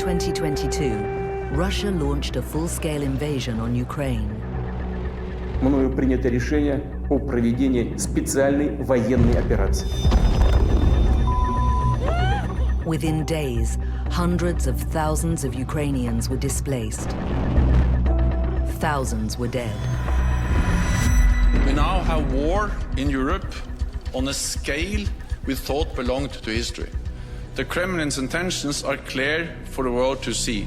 2022, Russia launched a full-scale invasion on Ukraine. Мною принято решение о проведении специальной военной операции. Within days, hundreds of thousands of Ukrainians were displaced. Thousands were dead. We now have war in Europe on a scale we thought belonged to history. The Kremlin's intentions are clear for the world to see.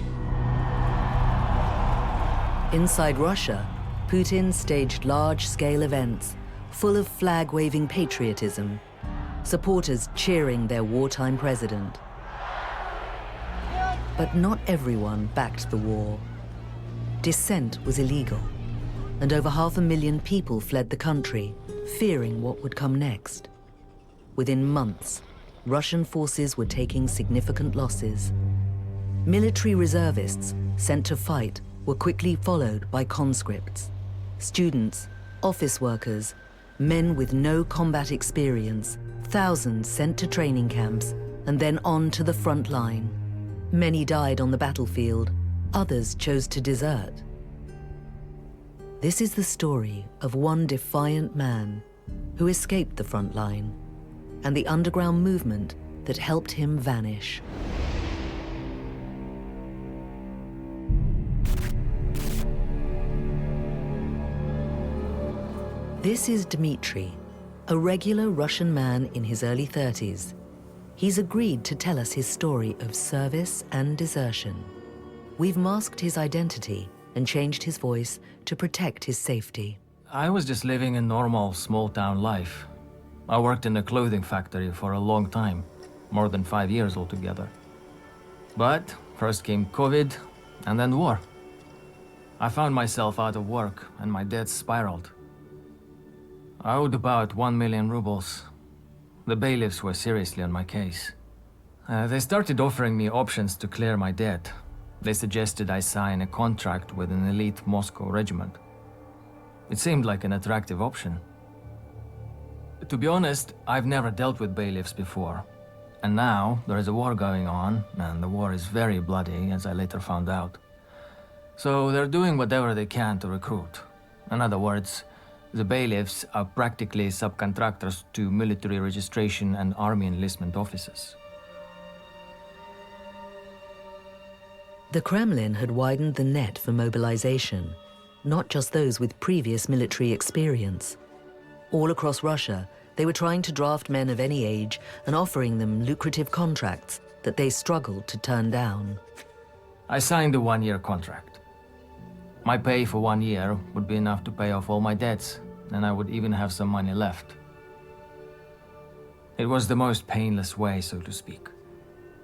Inside Russia, Putin staged large-scale events full of flag-waving patriotism, supporters cheering their wartime president. But not everyone backed the war. Dissent was illegal, and over 500,000 people fled the country, fearing what would come next. Within months, Russian forces were taking significant losses. Military reservists sent to fight were quickly followed by conscripts. Students, office workers, men with no combat experience, thousands sent to training camps and then on to the front line. Many died on the battlefield, others chose to desert. This is the story of one defiant man who escaped the front line and the underground movement that helped him vanish. This is Dmitry, a regular Russian man in his early 30s. He's agreed to tell us his story of service and desertion. We've masked his identity and changed his voice to protect his safety. I was just living a normal small-town life. I worked in a clothing factory for a long time, more than 5 years altogether. But first came COVID and then war. I found myself out of work and my debts spiraled. I owed about 1 million rubles. The bailiffs were seriously on my case. They started offering me options to clear my debt. They suggested I sign a contract with an elite Moscow regiment. It seemed like an attractive option. To be honest, I've never dealt with bailiffs before. And now there is a war going on, and the war is very bloody, as I later found out. So they're doing whatever they can to recruit. In other words, the bailiffs are practically subcontractors to military registration and army enlistment offices. The Kremlin had widened the net for mobilization, not just those with previous military experience. All across Russia, they were trying to draft men of any age and offering them lucrative contracts that they struggled to turn down. I signed a one-year contract. My pay for 1 year would be enough to pay off all my debts, and I would even have some money left. It was the most painless way, so to speak.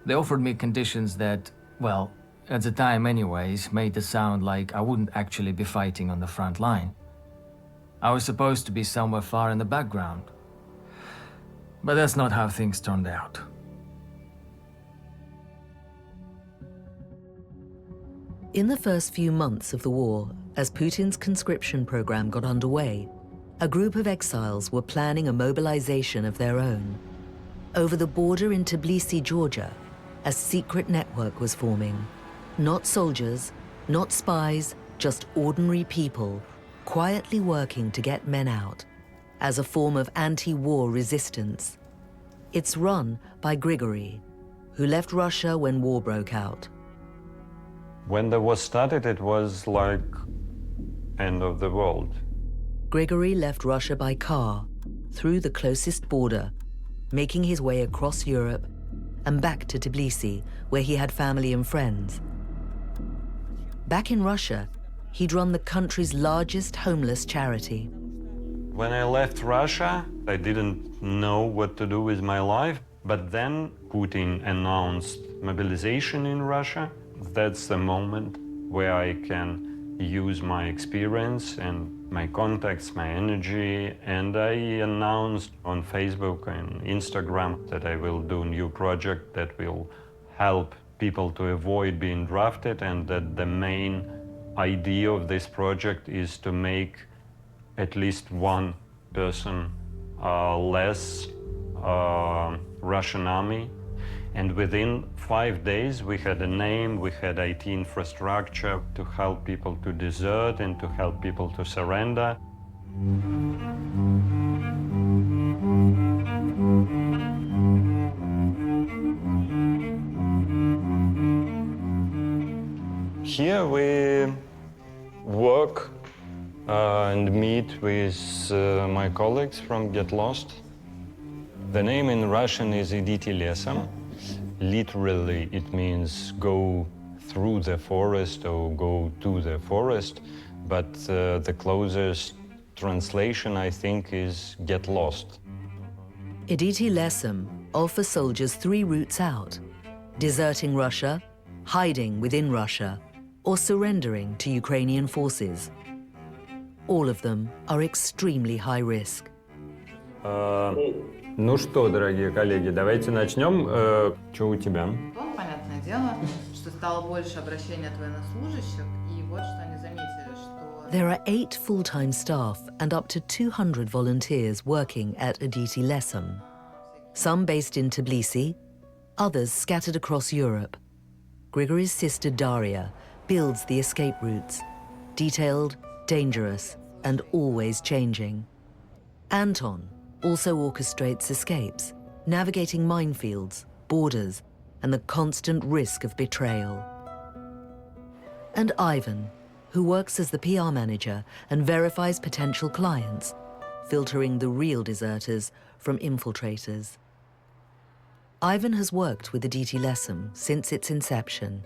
They offered me conditions that, well, at the time anyways, made it sound like I wouldn't actually be fighting on the front line. I was supposed to be somewhere far in the background. But that's not how things turned out. In the first few months of the war, as Putin's conscription program got underway, a group of exiles were planning a mobilization of their own. Over the border in Tbilisi, Georgia, a secret network was forming. Not soldiers, not spies, just ordinary people, quietly working to get men out, as a form of anti-war resistance. It's run by Grigory, who left Russia when war broke out. When the war started, it was like end of the world. Grigory left Russia by car, through the closest border, making his way across Europe and back to Tbilisi, where he had family and friends. Back in Russia, he'd run the country's largest homeless charity. When I left Russia, I didn't know what to do with my life, but then Putin announced mobilization in Russia. That's the moment where I can use my experience and my contacts, my energy, and I announced on Facebook and Instagram that I will do a new project that will help people to avoid being drafted, and that the main idea of this project is to make at least one person less Russian army, And within 5 days, we had a name, we had IT infrastructure to help people to desert and to help people to surrender. Here we work and meet with my colleagues from Get Lost. The name in Russian is Idite Lesom. Literally, it means go through the forest or go to the forest, but the closest translation, I think, is get lost. Idite Lesom offers soldiers 3 routes out: deserting Russia, hiding within Russia, or surrendering to Ukrainian forces. All of them are extremely high risk. Ну что, дорогие коллеги, давайте начнем. Что у тебя? Понятное дело, что стало больше обращений от военнослужащих, и вот что они заметили, что... There are 8 full-time staff and up to 200 volunteers working at Idite Lesom. Some based in Tbilisi, others scattered across Europe. Grigory's sister Daria builds the escape routes, detailed, dangerous, and always changing. Anton also orchestrates escapes, navigating minefields, borders, and the constant risk of betrayal. And Ivan, who works as the PR manager and verifies potential clients, filtering the real deserters from infiltrators. Ivan has worked with Idite Lesom since its inception.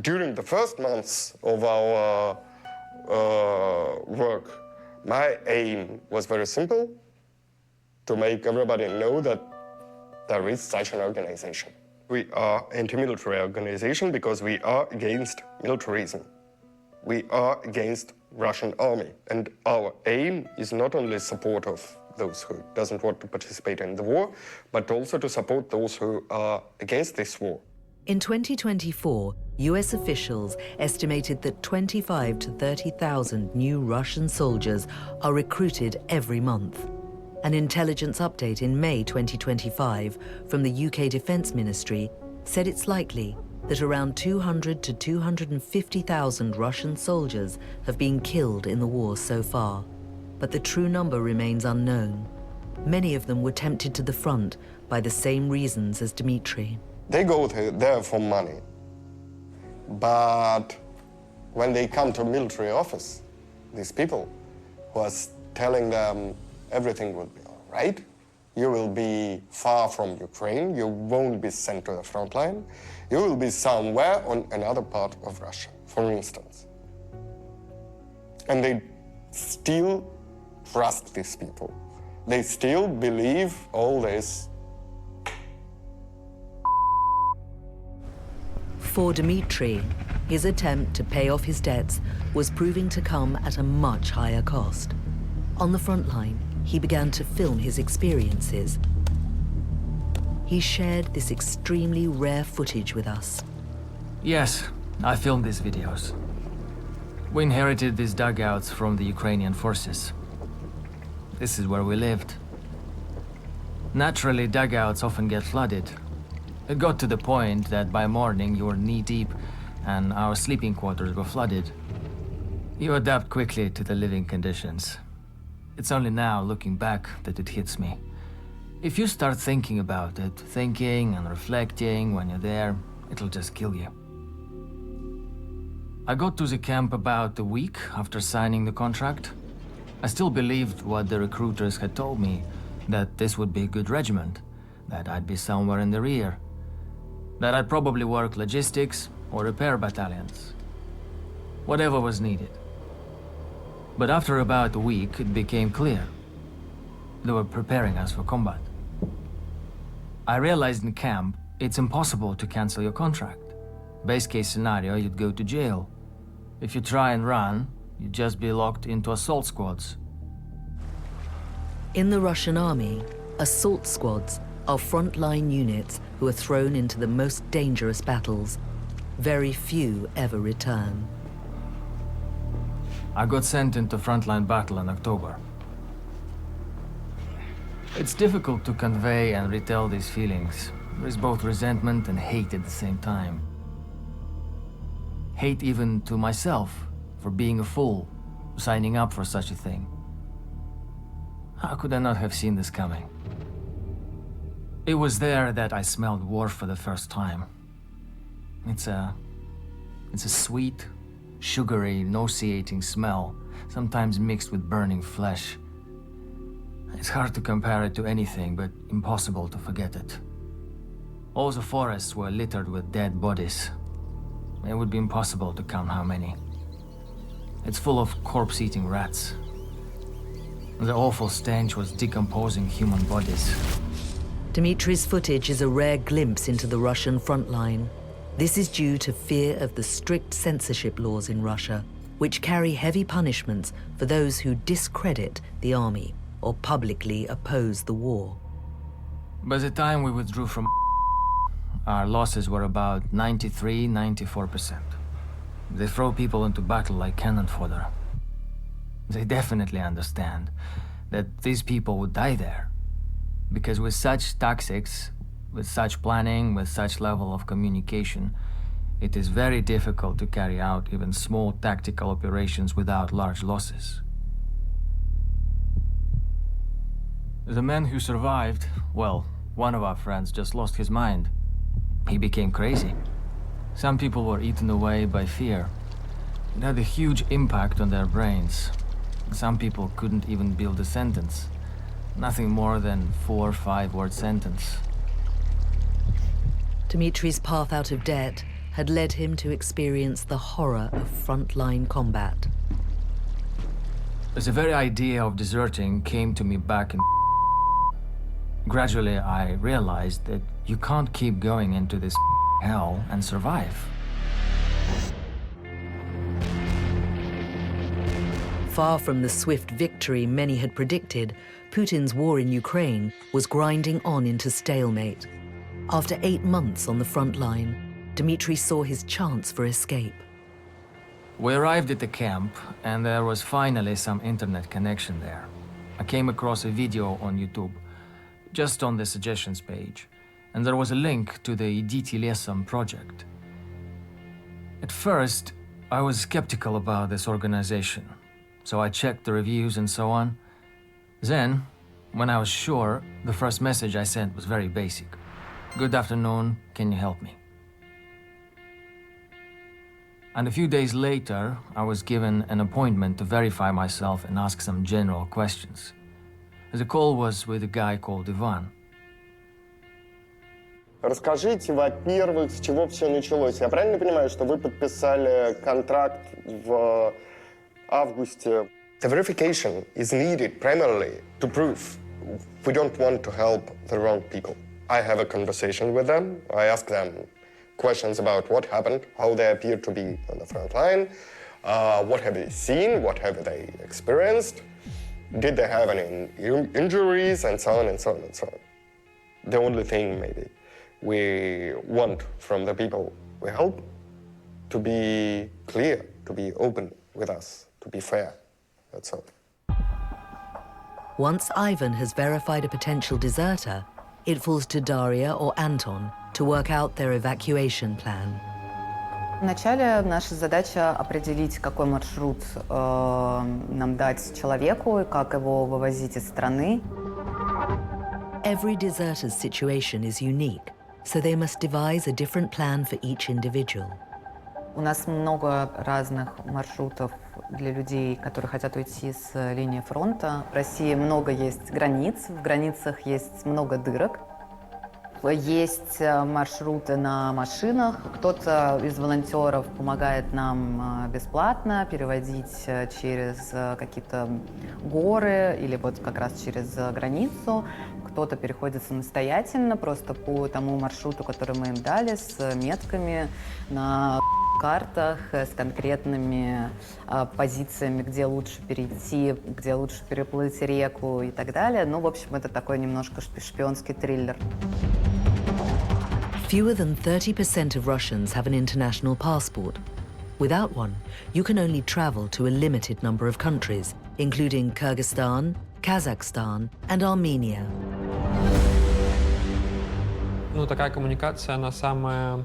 During the first months of our work, my aim was very simple: to make everybody know that there is such an organization. We are anti-military organization because we are against militarism. We are against Russian army. And our aim is not only support of those who doesn't want to participate in the war, but also to support those who are against this war. In 2024, US officials estimated that 25 to 30,000 new Russian soldiers are recruited every month. An intelligence update in May 2025 from the UK Defence Ministry said it's likely that around 200 to 250,000 Russian soldiers have been killed in the war so far. But the true number remains unknown. Many of them were tempted to the front by the same reasons as Dmitry. They go there for money. But when they come to military office, these people who are telling them everything will be all right, you will be far from Ukraine, you won't be sent to the front line, you will be somewhere on another part of Russia, for instance. And they still trust these people. They still believe all this. For Dmitry, his attempt to pay off his debts was proving to come at a much higher cost. On the front line, he began to film his experiences. He shared this extremely rare footage with us. Yes, I filmed these videos. We inherited these dugouts from the Ukrainian forces. This is where we lived. Naturally, dugouts often get flooded. It got to the point that by morning you were knee-deep and our sleeping quarters were flooded. You adapt quickly to the living conditions. It's only now, looking back, that it hits me. If you start thinking about it, thinking and reflecting when you're there, it'll just kill you. I got to the camp about a week after signing the contract. I still believed what the recruiters had told me, that this would be a good regiment, that I'd be somewhere in the rear, that I'd probably work logistics or repair battalions, whatever was needed. But after about a week, it became clear. They were preparing us for combat. I realized in camp, it's impossible to cancel your contract. Base case scenario, you'd go to jail. If you try and run, you'd just be locked into assault squads. In the Russian army, assault squads are frontline units who are thrown into the most dangerous battles. Very few ever return. I got sent into frontline battle in October. It's difficult to convey and retell these feelings. There is both resentment and hate at the same time. Hate even to myself for being a fool, signing up for such a thing. How could I not have seen this coming? It was there that I smelled war for the first time. It's a sweet, sugary, nauseating smell, sometimes mixed with burning flesh. It's hard to compare it to anything, but impossible to forget it. All the forests were littered with dead bodies. It would be impossible to count how many. It's full of corpse-eating rats. The awful stench was decomposing human bodies. Dmitri's footage is a rare glimpse into the Russian front line. This is due to fear of the strict censorship laws in Russia, which carry heavy punishments for those who discredit the army or publicly oppose the war. By the time we withdrew from our losses were about 93–94%. They throw people into battle like cannon fodder. They definitely understand that these people would die there. Because with such tactics, with such planning, with such level of communication, it is very difficult to carry out even small tactical operations without large losses. The men who survived, well, one of our friends just lost his mind. He became crazy. Some people were eaten away by fear. It had a huge impact on their brains. Some people couldn't even build a sentence. Nothing more than 4 or 5 word sentence. Dmitri's path out of debt had led him to experience the horror of frontline combat. The very idea of deserting came to me back in. Gradually, I realized that you can't keep going into this hell and survive. Far from the swift victory many had predicted, Putin's war in Ukraine was grinding on into stalemate. After 8 months on the front line, Dmitri saw his chance for escape. We arrived at the camp, and there was finally some internet connection there. I came across a video on YouTube, just on the suggestions page, and there was a link to the Idite Lesom project. At first, I was skeptical about this organization, so I checked the reviews and so on. Then, when I was sure, the first message I sent was very basic. Good afternoon, can you help me? And a few days later, I was given an appointment to verify myself and ask some general questions. The call was with a guy called Ivan. Расскажите, во-первых, с чего все началось. Я правильно понимаю, что вы подписали контракт в августе? The verification is needed primarily to prove we don't want to help the wrong people. I have a conversation with them. I ask them questions about what happened, how they appear to be on the front line, what have they seen, what have they experienced, did they have any injuries, and so on and so on and so on. The only thing maybe we want from the people we help to be clear, to be open with us, to be fair. That's all. Once Ivan has verified a potential deserter, it falls to Daria or Anton to work out their evacuation plan. Вначале наша задача определить, какой маршрут нам дать человеку и как его вывозить из страны. Every deserter's situation is unique, so they must devise a different plan for each individual. У нас много разных маршрутов для людей, которые хотят уйти с линии фронта. В России много есть границ, в границах есть много дырок. Есть маршруты на машинах. Кто-то из волонтеров помогает нам бесплатно переводить через какие-то горы или вот как раз через границу. Кто-то переходит самостоятельно, просто по тому маршруту, который мы им дали, с метками на картах, с конкретными позициями, где лучше перейти, где лучше переплыть реку и так далее. Ну, в общем, это такой немножко шпионский триллер. Fewer than 30% of Russians have an international passport. Without one, you can only travel to a limited number of countries, including Kyrgyzstan, Kazakhstan, and Armenia. Ну, такая коммуникация, она самая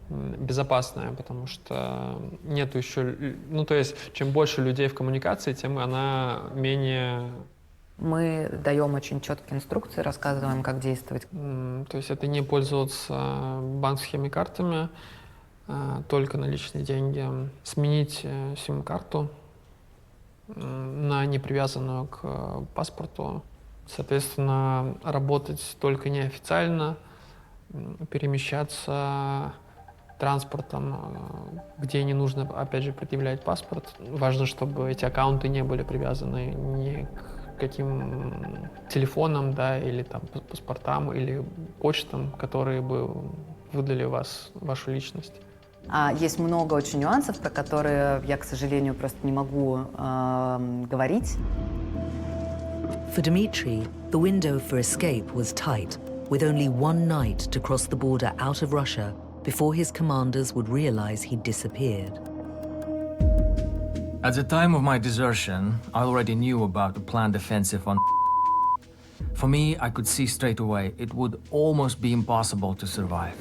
безопасная, потому что нету еще... Ну, то есть, чем больше людей в коммуникации, тем она менее... Мы даем очень четкие инструкции, рассказываем, как действовать. То есть это не пользоваться банковскими картами, только наличные деньги. Сменить сим-карту на не привязанную к паспорту. Соответственно, работать только неофициально, перемещаться транспортом, где не нужно, опять же, предъявлять паспорт. Важно, чтобы эти аккаунты не были привязаны ни к каким телефонам, да, или там паспортам, или почтам, которые бы выдали вашу личность. Есть много очень нюансов, про которые я, к сожалению, просто не могу говорить. For Dmitry, the window for escape was tight, with only one night to cross the border out of Russia before his commanders would realize he'd disappeared. At the time of my desertion, I already knew about the planned offensive on. For me, I could see straight away it would almost be impossible to survive.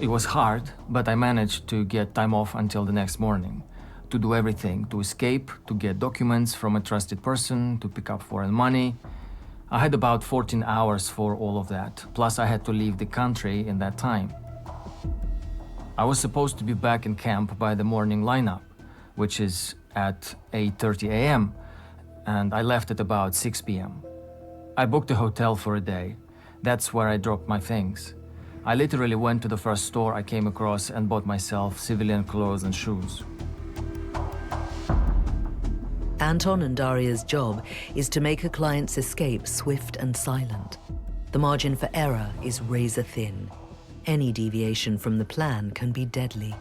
It was hard, but I managed to get time off until the next morning, to do everything, to escape, to get documents from a trusted person, to pick up foreign money. I had about 14 hours for all of that, plus I had to leave the country in that time. I was supposed to be back in camp by the morning lineup, which is at 8:30 a.m., and I left at about 6 p.m. I booked a hotel for a day. That's where I dropped my things. I literally went to the first store I came across and bought myself civilian clothes and shoes. Anton and Daria's job is to make a client's escape swift and silent. The margin for error is razor thin. Any deviation from the plan can be deadly.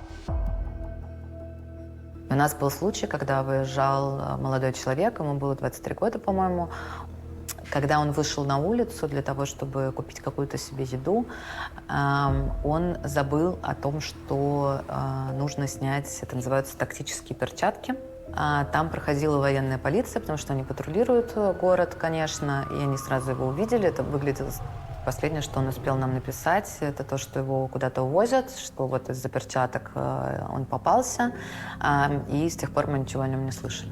У нас был случай, когда выезжал молодой человек, ему было 23 года, по-моему. Когда он вышел на улицу для того, чтобы купить какую-то себе еду, он забыл о том, что нужно снять, это называются тактические перчатки. Там проходила военная полиция, потому что они патрулируют город, конечно, и они сразу его увидели. Это выглядело... Последнее, что он успел нам написать, это то, что его куда-то увозят, что вот из-за перчаток он попался, и с тех пор мы ничего о нем не слышали.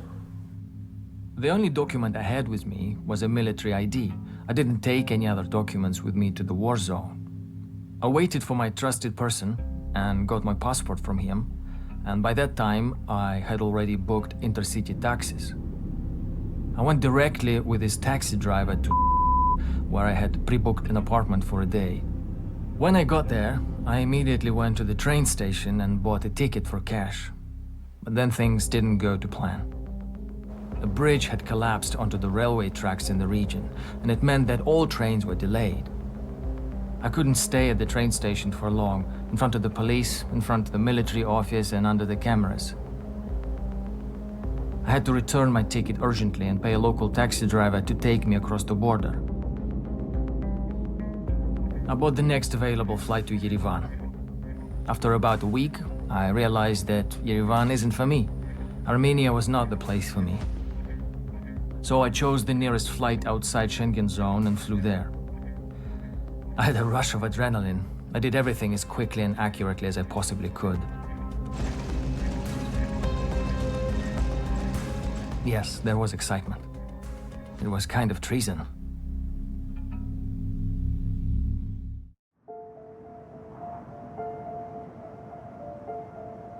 The only document I had with me was a military ID. I didn't take any other documents with me to the war zone. I waited for my trusted person and got my passport from him, and by that time I had already booked intercity taxis. I went directly with his taxi driver to where I had pre-booked an apartment for a day. When I got there, I immediately went to the train station and bought a ticket for cash. But then things didn't go to plan. A bridge had collapsed onto the railway tracks in the region, and it meant that all trains were delayed. I couldn't stay at the train station for long, in front of the police, in front of the military office, and under the cameras. I had to return my ticket urgently and pay a local taxi driver to take me across the border. I bought the next available flight to Yerevan. After about a week, I realized that Yerevan isn't for me. Armenia was not the place for me. So I chose the nearest flight outside Schengen zone and flew there. I had a rush of adrenaline. I did everything as quickly and accurately as I possibly could. Yes, there was excitement. It was kind of treason.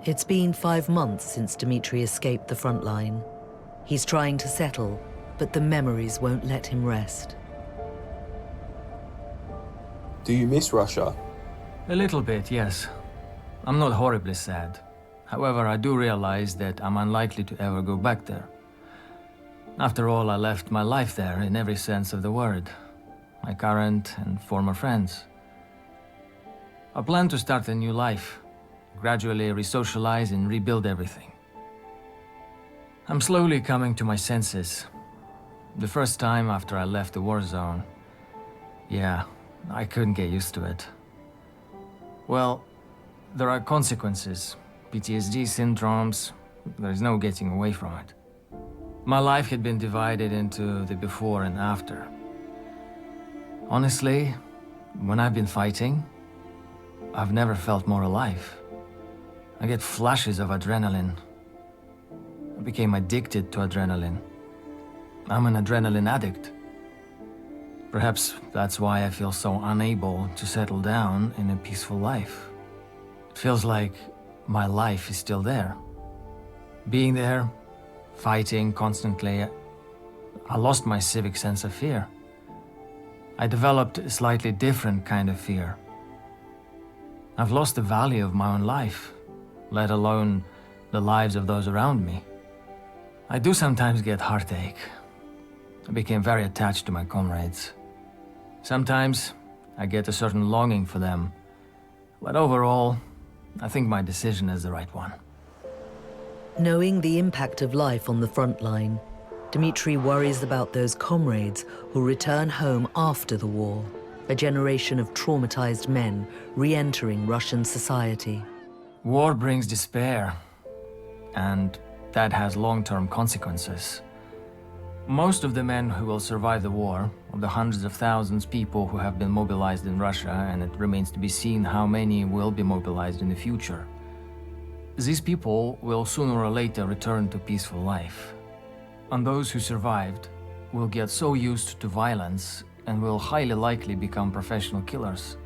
It's been 5 months since Dmitry escaped the front line. He's trying to settle, but the memories won't let him rest. Do you miss Russia? A little bit, yes. I'm not horribly sad. However, I do realize that I'm unlikely to ever go back there. After all, I left my life there in every sense of the word. My current and former friends. I plan to start a new life. Gradually re-socialize and rebuild everything. I'm slowly coming to my senses. The first time after I left the war zone, yeah, I couldn't get used to it. Well, there are consequences, PTSD syndromes, there's no getting away from it. My life had been divided into the before and after. Honestly, when I've been fighting, I've never felt more alive. I get flashes of adrenaline. I became addicted to adrenaline. I'm an adrenaline addict. Perhaps that's why I feel so unable to settle down in a peaceful life. It feels like my life is still there. Being there, fighting constantly, I lost my civic sense of fear. I developed a slightly different kind of fear. I've lost the value of my own life, let alone the lives of those around me. I do sometimes get heartache. I became very attached to my comrades. Sometimes I get a certain longing for them, but overall, I think my decision is the right one. Knowing the impact of life on the front line, Dmitry worries about those comrades who return home after the war, a generation of traumatized men re-entering Russian society. War brings despair, and that has long-term consequences. Most of the men who will survive the war, of the hundreds of thousands of people who have been mobilized in Russia, and it remains to be seen how many will be mobilized in the future, these people will sooner or later return to peaceful life. And those who survived will get so used to violence and will highly likely become professional killers.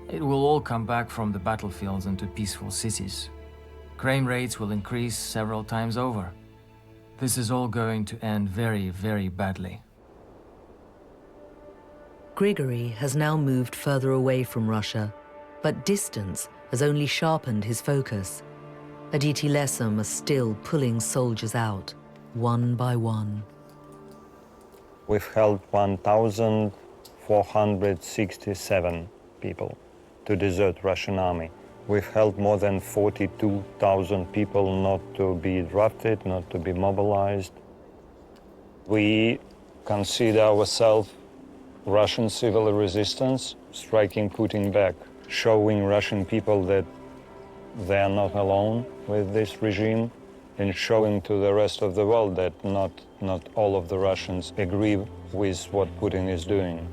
It will all come back from the battlefields into peaceful cities. Crime rates will increase several times over. This is all going to end very, very badly. Grigory has now moved further away from Russia, but distance has only sharpened his focus. Idite Lesom are still pulling soldiers out, one by one. We've held 1,467 people to desert Russian army. We've held more than 42,000 people not to be drafted, not to be mobilized. We consider ourselves Russian civil resistance, striking Putin back, showing Russian people that they are not alone with this regime, and showing to the rest of the world that not all of the Russians agree with what Putin is doing.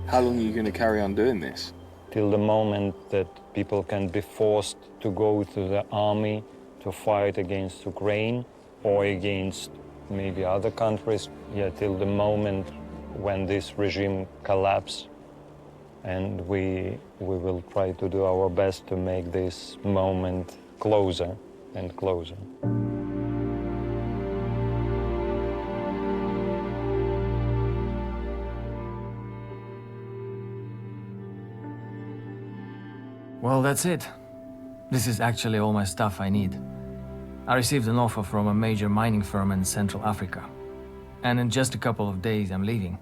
How long are you going to carry on doing this? Till the moment that people can be forced to go to the army to fight against Ukraine or against maybe other countries. Yeah, till the moment when this regime collapses. And we will try to do our best to make this moment closer and closer. Well, that's it. This is actually all my stuff I need. I received an offer from a major mining firm in Central Africa. And in just a couple of days, I'm leaving.